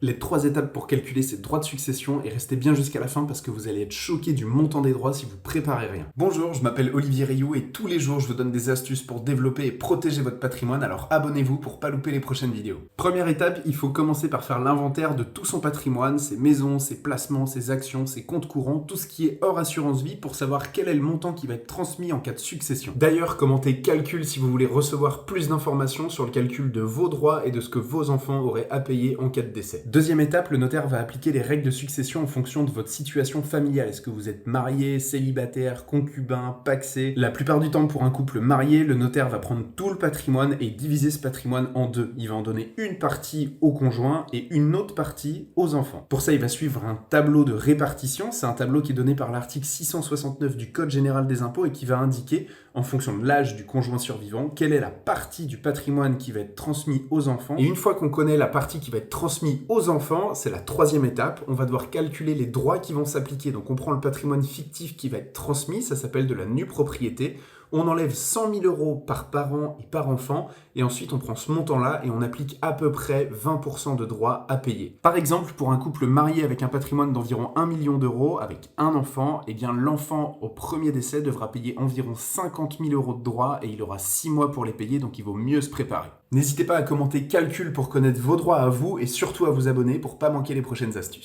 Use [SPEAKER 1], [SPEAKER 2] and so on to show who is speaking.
[SPEAKER 1] Les 3 étapes pour calculer ces droits de succession et restez bien jusqu'à la fin parce que vous allez être choqué du montant des droits si vous préparez rien. Bonjour, je m'appelle Olivier Rioux et tous les jours je vous donne des astuces pour développer et protéger votre patrimoine, alors abonnez-vous pour pas louper les prochaines vidéos. Première étape, il faut commencer par faire l'inventaire de tout son patrimoine, ses maisons, ses placements, ses actions, ses comptes courants, tout ce qui est hors assurance vie pour savoir quel est le montant qui va être transmis en cas de succession. D'ailleurs, commentez calcul si vous voulez recevoir plus d'informations sur le calcul de vos droits et de ce que vos enfants auraient à payer en cas de décès. Deuxième étape, le notaire va appliquer les règles de succession en fonction de votre situation familiale. Est-ce que vous êtes marié, célibataire, concubin, pacsé? La plupart du temps, pour un couple marié, le notaire va prendre tout le patrimoine et diviser ce patrimoine en deux. Il va en donner une partie au conjoint et une autre partie aux enfants. Pour ça, il va suivre un tableau de répartition. C'est un tableau qui est donné par l'article 669 du Code général des impôts et qui va indiquer, en fonction de l'âge du conjoint survivant, quelle est la partie du patrimoine qui va être transmise aux enfants. Et une fois qu'on connaît la partie qui va être transmise aux enfants, c'est la troisième étape. On va devoir calculer les droits qui vont s'appliquer. Donc on prend le patrimoine fictif qui va être transmis, ça s'appelle de la nue propriété. On enlève 100 000 € par parent et par enfant, et ensuite on prend ce montant-là et on applique à peu près 20% de droits à payer. Par exemple, pour un couple marié avec un patrimoine d'environ 1 million d'euros, avec un enfant, eh bien l'enfant au premier décès devra payer environ 50 000 € de droits et il aura 6 mois pour les payer, donc il vaut mieux se préparer. N'hésitez pas à commenter calcul pour connaître vos droits à vous et surtout à vous abonner pour pas manquer les prochaines astuces.